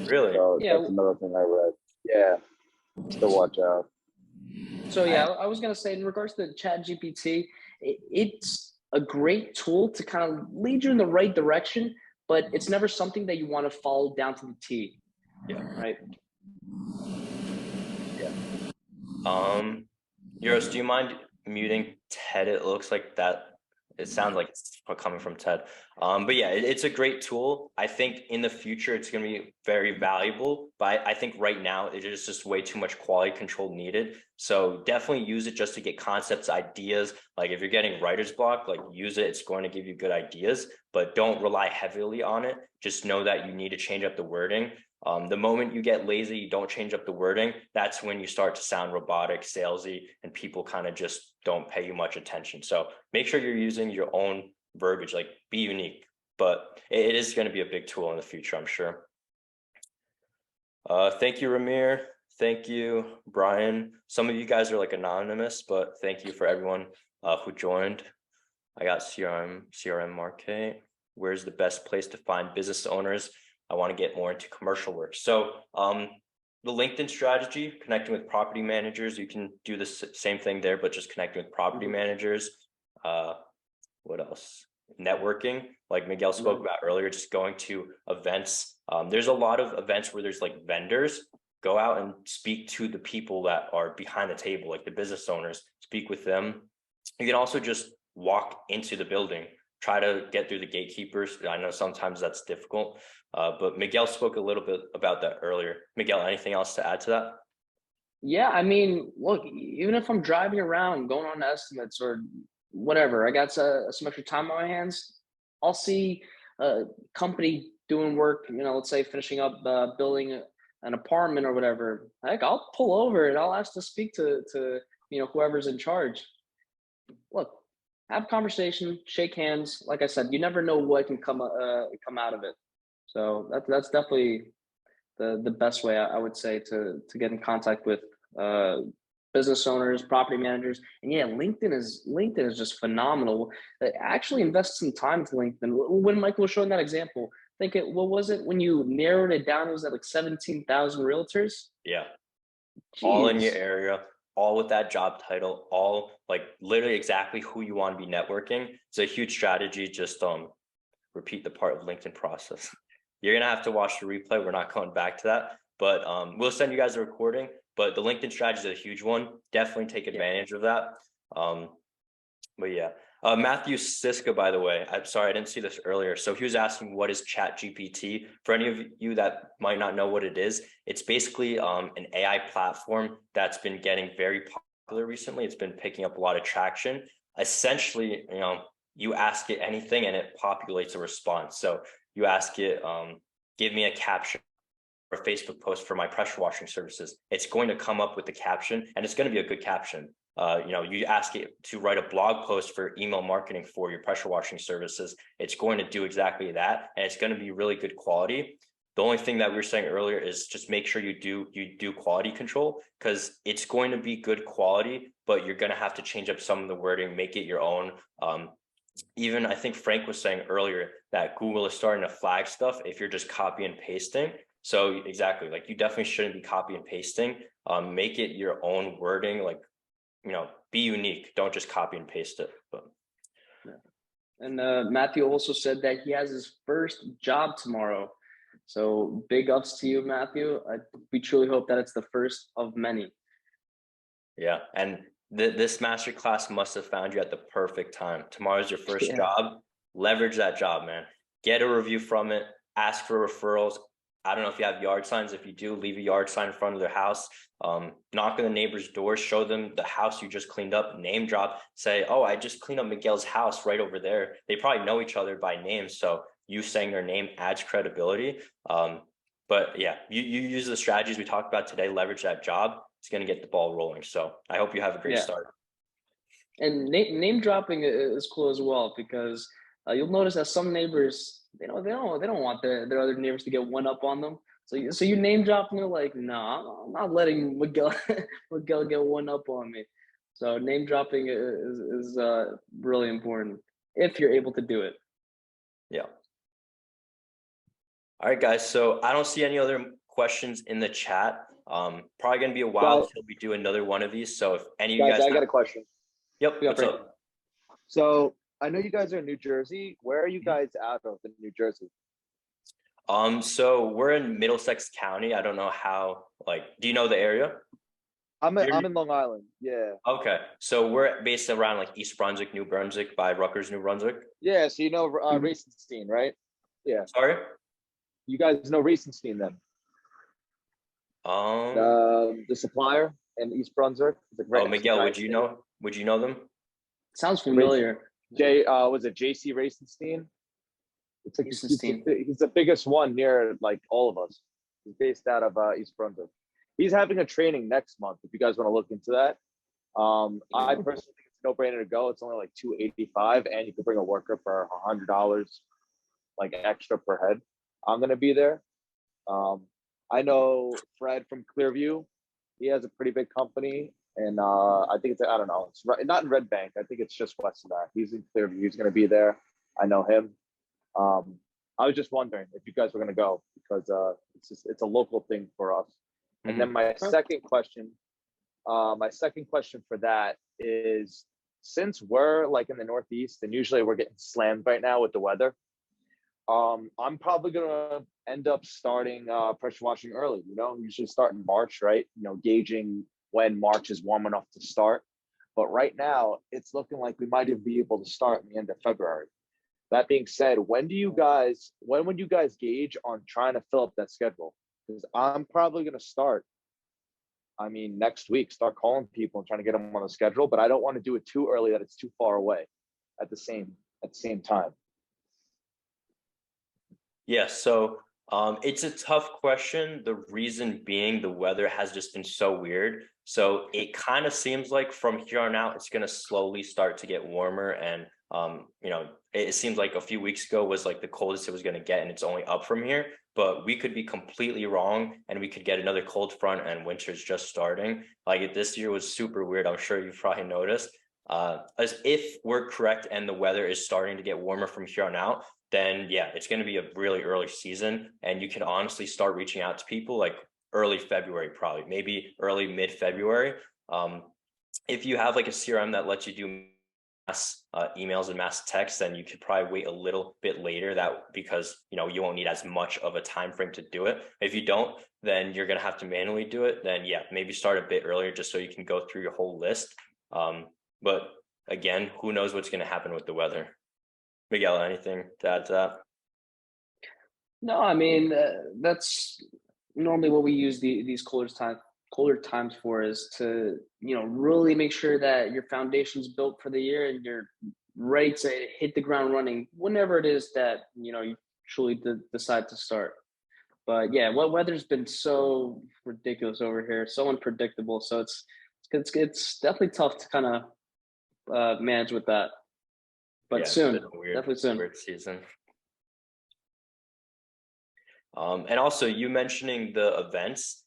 Really? So that's another thing I read. Yeah, to watch out. So yeah, I was gonna say in regards to ChatGPT, it's a great tool to kind of lead you in the right direction, but it's never something that you want to follow down to the T. Yeah. Right. Yeah. Euros, do you mind muting Ted? It looks like that. It sounds like it's coming from Ted. But yeah, it's a great tool. I think in the future it's going to be very valuable. But I think right now it is just way too much quality control needed. So definitely use it just to get concepts, ideas. Like if you're getting writer's block, like use it. It's going to give you good ideas, but don't rely heavily on it. Just know that you need to change up the wording. The moment you get lazy, you don't change up the wording, that's when you start to sound robotic, salesy, and people kind of just don't pay you much attention. So make sure you're using your own verbiage, like be unique, but it is going to be a big tool in the future, I'm sure. Thank you, Ramir. Thank you, Brian. Some of you guys are like anonymous, but thank you for everyone who joined. I got CRM Marquet. Where's the best place to find business owners? I want to get more into commercial work. So the LinkedIn strategy, connecting with property managers, you can do the same thing there, but just connecting with property managers. What else? Networking, like Miguel spoke about earlier, just going to events. There's a lot of events where there's like vendors. Go out and speak to the people that are behind the table, like the business owners, speak with them. You can also just walk into the building, try to get through the gatekeepers. I know sometimes that's difficult, but Miguel spoke a little bit about that earlier. Miguel, anything else to add to that? Yeah, I mean, look, even if I'm driving around, going on estimates or whatever, I got some extra time on my hands. I'll see a company doing work, let's say finishing up building an apartment or whatever. Heck, I'll pull over and I'll ask to speak to whoever's in charge. Look, have a conversation, shake hands. Like I said, you never know what can come out of it. So that's definitely the best way I would say to get in contact with uh, business owners, property managers, and yeah, LinkedIn is just phenomenal. Actually, invest some time into LinkedIn. When Michael was showing that example, what was it when you narrowed it down? It was at like 17,000 realtors. Yeah. Jeez. All in your area, all with that job title, all like literally exactly who you want to be networking. It's a huge strategy. Just repeat the part of LinkedIn process. You're gonna have to watch the replay. We're not going back to that, but we'll send you guys a recording. But the LinkedIn strategy is a huge one. Definitely take advantage of that. But yeah, Matthew Siska, by the way, I'm sorry I didn't see this earlier. So he was asking, what is Chat GPT? For any of you that might not know what it is, it's basically an AI platform that's been getting very popular recently. It's been picking up a lot of traction. Essentially, you ask it anything and it populates a response. So you ask it, give me a caption or a Facebook post for my pressure washing services. It's going to come up with the caption, and it's going to be a good caption. You ask it to write a blog post for email marketing for your pressure washing services. It's going to do exactly that, and it's going to be really good quality. The only thing that we were saying earlier is just make sure you do quality control, because it's going to be good quality, but you're going to have to change up some of the wording, make it your own. Even I think Frank was saying earlier that Google is starting to flag stuff if you're just copy and pasting. So exactly, like you definitely shouldn't be copy and pasting. Make it your own wording, like, be unique. Don't just copy and paste it. But And Matthew also said that he has his first job tomorrow. So big ups to you, Matthew. We truly hope that it's the first of many. yeah, and this masterclass must have found you at the perfect time. Tomorrow's your first job. Leverage that job, man. Get a review from it. Ask for referrals. I don't know if you have yard signs. If you do, leave a yard sign in front of their house. Knock on the neighbor's door. Show them the house you just cleaned up. Name drop. Say, oh, I just cleaned up Miguel's house right over there. They probably know each other by name, so you saying their name adds credibility. But yeah, you use the strategies we talked about today. Leverage that job. It's going to get the ball rolling. So I hope you have a great start. And name dropping is cool as well, because you'll notice that some neighbors, they don't want their other neighbors to get one up on them. So you name drop and they're like, no, I'm not letting Miguel Miguel get one up on me. So name dropping is really important if you're able to do it. Yeah. All right, guys. So I don't see any other questions in the chat. Probably gonna be a while until we do another one of these. So if any of you guys I got a question. Yep. What's up? So I know you guys are in New Jersey. Where are you guys out of in New Jersey? So we're in Middlesex County. I don't know how, do you know the area? I'm in Long Island. Yeah. Okay. So we're based around like East Brunswick, New Brunswick, by Rutgers, New Brunswick. Yeah. So Racenstein, right? Yeah. Sorry? You guys know Racenstein then? The supplier in East Brunswick. Miguel, would you know them? Sounds familiar. Was it JC Racenstein? It's like he's the biggest one near like all of us. He's based out of East Brunswick. He's having a training next month. If you guys want to look into that, I personally think it's a no-brainer to go. It's only like $285, and you can bring a worker for $100, like extra per head. I'm gonna be there. I know Fred from Clearview. He has a pretty big company, and I think I don't know. It's not in Red Bank. I think it's just west of that. He's in Clearview. He's gonna be there. I know him. I was just wondering if you guys were gonna go, because it's a local thing for us. And then my second question for that is, since we're like in the Northeast and usually we're getting slammed right now with the weather, I'm probably gonna end up starting pressure washing early. Usually start in March, right? Gauging when March is warm enough to start. But right now, it's looking like we might even be able to start in the end of February. That being said, when would you guys gauge on trying to fill up that schedule? Because I'm probably going to start, next week, start calling people and trying to get them on the schedule, but I don't want to do it too early that it's too far away at the same time. Yeah, so it's a tough question. The reason being the weather has just been so weird. So it kind of seems like from here on out, it's going to slowly start to get warmer. And, it seems like a few weeks ago was like the coldest it was going to get, and it's only up from here. But we could be completely wrong, and we could get another cold front, and winter's just starting. Like this year was super weird. I'm sure you've probably noticed. As if we're correct and the weather is starting to get warmer from here on out, then yeah, it's going to be a really early season, and you can honestly start reaching out to people like early February, probably maybe early mid-February. If you have like a CRM that lets you do mass emails and mass texts, then you could probably wait a little bit later, because you won't need as much of a time frame to do it. If you don't, then you're going to have to manually do it. Then yeah, maybe start a bit earlier just so you can go through your whole list. But again, who knows what's going to happen with the weather? Miguel, anything to add to that? No, that's normally what we use these colder times for, is to really make sure that your foundation's built for the year and you're ready to hit the ground running whenever it is that you truly decide to start. But yeah, weather's been so ridiculous over here, so unpredictable. So it's definitely tough to kind of manage with that. But Yeah, soon, weird, definitely soon. weird season. And also you mentioning the events.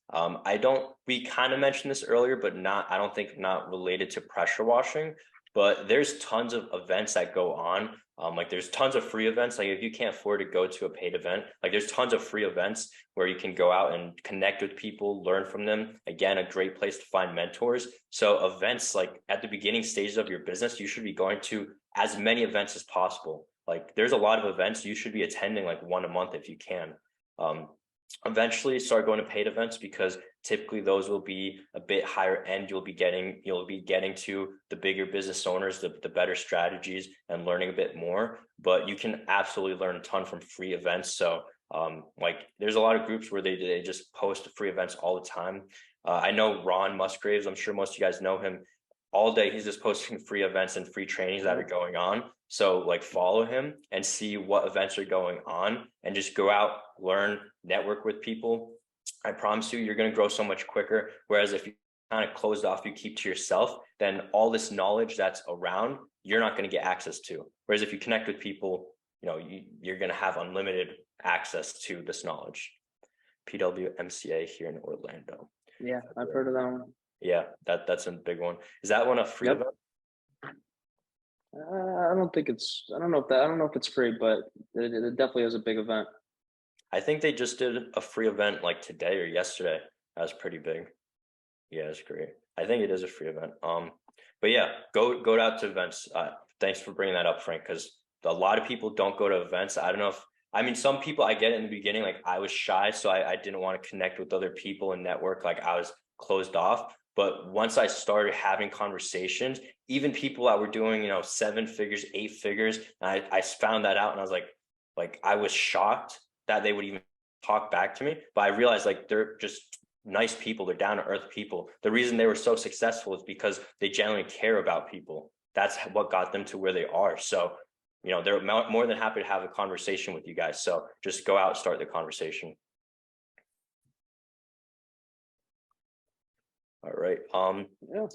We kind of mentioned this earlier, but I don't think not related to pressure washing, but there's tons of events that go on. Like there's tons of free events. Like if you can't afford to go to a paid event, like there's tons of free events where you can go out and connect with people, learn from them. Again, a great place to find mentors. So events, like at the beginning stages of your business, you should be going to as many events as possible. Like there's a lot of events you should be attending, like one a month if you can. Eventually start going to paid events, because typically those will be a bit higher end. You'll be getting to the bigger business owners, the better strategies, and learning a bit more. But you can absolutely learn a ton from free events. So like there's a lot of groups where they just post free events all the time. I know Ron Musgraves, I'm sure most of you guys know him. All day he's just posting free events and free trainings that are going on. So like follow him and see what events are going on, and just go out, learn, network with people. I promise you, you're going to grow so much quicker. Whereas if you kind of closed off, you keep to yourself, then all this knowledge that's around, you're not going to get access to. Whereas if you connect with people, you're going to have unlimited access to this knowledge. PWMCA here in Orlando. Yeah, I've heard of that one. Yeah, that's a big one. Is that one a free event? I don't know if it's free, but it definitely is a big event. I think they just did a free event like today or yesterday. That was pretty big. Yeah, it's great. I think it is a free event. But yeah, go out to events. Thanks for bringing that up, Frank, because a lot of people don't go to events. I don't know some people, I get it in the beginning, like I was shy, so I didn't want to connect with other people and network. Like I was closed off. But once I started having conversations, even people that were doing, 7 figures, 8 figures, I found that out, and I was like I was shocked that they would even talk back to me. But I realized like they're just nice people. They're down to earth people. The reason they were so successful is because they genuinely care about people. That's what got them to where they are. So, they're more than happy to have a conversation with you guys. So just go out, start the conversation. All right. Yeah.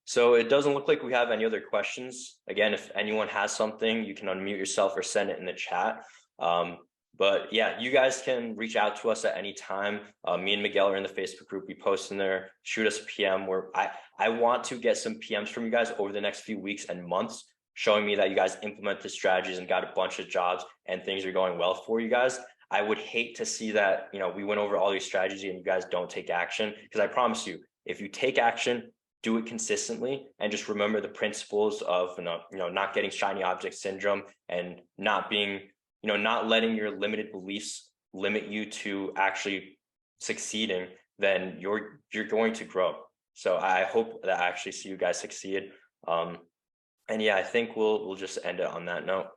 So it doesn't look like we have any other questions. Again, if anyone has something, you can unmute yourself or send it in the chat. But yeah, you guys can reach out to us at any time. Me and Miguel are in the Facebook group. We post in there. Shoot us a PM. Where I want to get some PMs from you guys over the next few weeks and months, showing me that you guys implement the strategies and got a bunch of jobs and things are going well for you guys. I would hate to see that, we went over all these strategies and you guys don't take action, because I promise you, if you take action, do it consistently, and just remember the principles of, not getting shiny object syndrome, and not being, not letting your limited beliefs limit you to actually succeeding, then you're going to grow. So I hope that I actually see you guys succeed. And yeah, I think we'll just end it on that note.